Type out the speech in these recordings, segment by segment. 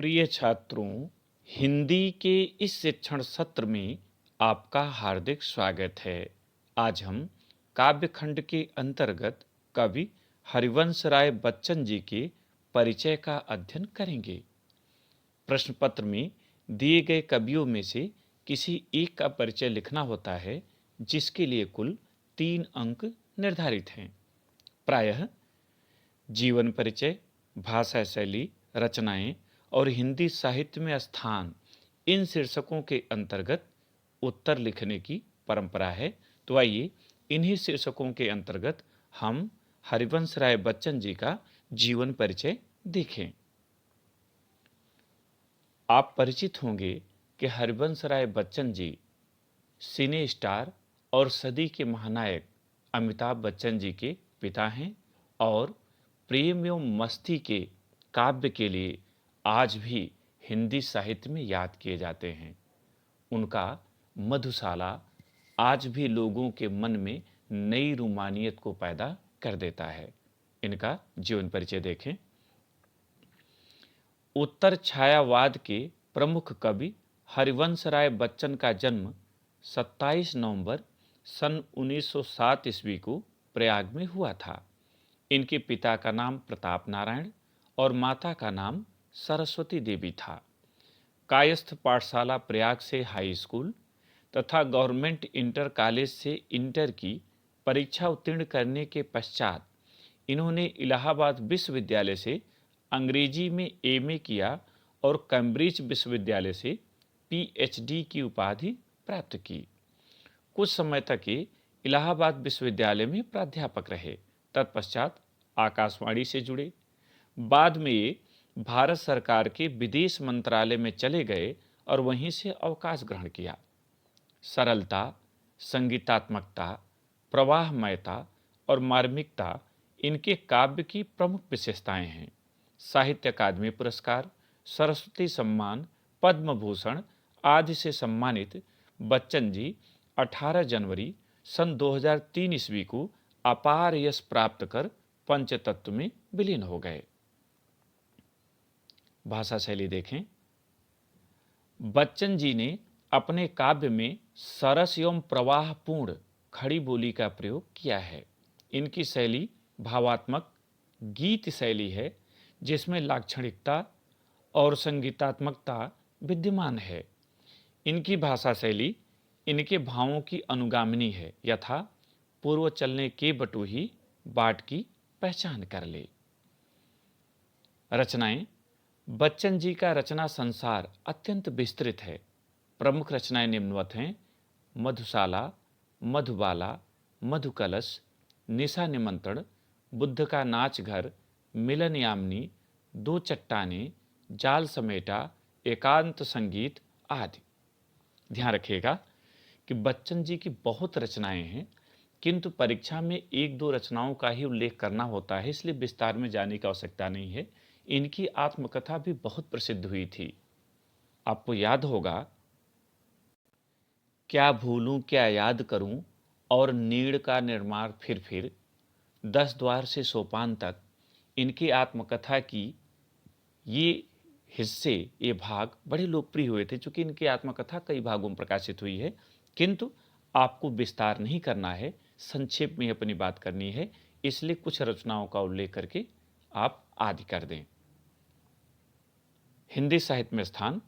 प्रिय छात्रों, हिंदी के इस शिक्षण सत्र में आपका हार्दिक स्वागत है। आज हम काव्यखंड के अंतर्गत कवि हरिवंश राय बच्चन जी के परिचय का अध्ययन करेंगे। प्रश्न पत्र में दिए गए कवियों में से किसी एक का परिचय लिखना होता है, जिसके लिए कुल 3 अंक निर्धारित हैं। प्रायः जीवन परिचय, भाषा शैली, रचनाएं और हिंदी साहित्य में स्थान, इन शीर्षकों के अंतर्गत उत्तर लिखने की परंपरा है। तो आइए इन्हीं शीर्षकों के अंतर्गत हम हरिवंश राय बच्चन जी का जीवन परिचय देखें। आप परिचित होंगे कि हरिवंश राय बच्चन जी सिने स्टार और सदी के महानायक अमिताभ बच्चन जी के पिता हैं और प्रेम एवं मस्ती के काव्य के लिए आज भी हिंदी साहित्य में याद किए जाते हैं। उनका मधुशाला आज भी लोगों के मन में नई रूमानियत को पैदा कर देता है। इनका जीवन परिचय देखें। उत्तर छायावाद के प्रमुख कवि हरिवंश राय बच्चन का जन्म 27 नवंबर सन 1907 ईस्वी को प्रयाग में हुआ था। इनके पिता का नाम प्रताप नारायण और माता का नाम सरस्वती देवी था। कायस्थ पाठशाला प्रयाग से हाई स्कूल तथा गवर्नमेंट इंटर कॉलेज से इंटर की परीक्षा उत्तीर्ण करने के पश्चात इन्होंने इलाहाबाद विश्वविद्यालय से अंग्रेजी में एमए किया और कैम्ब्रिज विश्वविद्यालय से पीएचडी की उपाधि प्राप्त की। कुछ समय तक ये इलाहाबाद विश्वविद्यालय में प्राध्यापक रहे। तत्पश्चात आकाशवाणी से जुड़े। बाद में ये भारत सरकार के विदेश मंत्रालय में चले गए और वहीं से अवकाश ग्रहण किया। सरलता, संगीतात्मकता, प्रवाहमयता और मार्मिकता इनके काव्य की प्रमुख विशेषताएं हैं। साहित्य अकादमी पुरस्कार, सरस्वती सम्मान, पद्म भूषण आदि से सम्मानित बच्चन जी 18 जनवरी सन 2003 ईस्वी को अपार यश प्राप्त कर पंचतत्व में विलीन हो गए। भाषा शैली देखें। बच्चन जी ने अपने काव्य में सरस एवं प्रवाहपूर्ण खड़ी बोली का प्रयोग किया है। इनकी शैली भावात्मक गीत शैली है, जिसमें लाक्षणिकता और संगीतात्मकता विद्यमान है। इनकी भाषा शैली इनके भावों की अनुगामिनी है, यथा पूर्व चलने के बटुही बाट की पहचान कर ले। रचनाएं। बच्चन जी का रचना संसार अत्यंत विस्तृत है। प्रमुख रचनाएं निम्नवत हैं: मधुशाला, मधुबाला, मधुकलश, निशा निमंत्रण, बुद्ध का नाच घर, मिलन यामिनी, दो चट्टाने, जाल समेटा, एकांत संगीत आदि। ध्यान रखिएगा कि बच्चन जी की बहुत रचनाएं हैं, किंतु परीक्षा में 1-2 रचनाओं का ही उल्लेख करना होता है, इसलिए विस्तार में जाने की आवश्यकता नहीं है। इनकी आत्मकथा भी बहुत प्रसिद्ध हुई थी। आपको याद होगा, क्या भूलूं क्या याद करूं और नीड़ का निर्माण फिर 10 द्वार से सोपान तक। इनकी आत्मकथा की ये हिस्से, ये भाग बड़े लोकप्रिय हुए थे। चूंकि इनकी आत्मकथा कई भागों में प्रकाशित हुई है, किंतु आपको विस्तार नहीं करना है, संक्षेप में अपनी बात करनी है, इसलिए कुछ रचनाओं का उल्लेख करके आप आदि कर दें। हिंदी साहित्य में स्थान।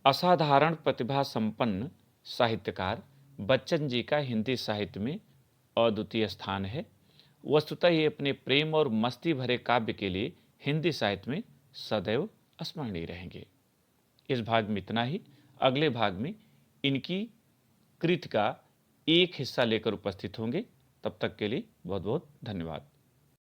असाधारण प्रतिभा संपन्न साहित्यकार बच्चन जी का हिंदी साहित्य में अद्वितीय स्थान है। वस्तुतः ये अपने प्रेम और मस्ती भरे काव्य के लिए हिंदी साहित्य में सदैव स्मरणीय रहेंगे। इस भाग में इतना ही। अगले भाग में इनकी कृति का एक हिस्सा लेकर उपस्थित होंगे। तब तक के लिए बहुत बहुत धन्यवाद।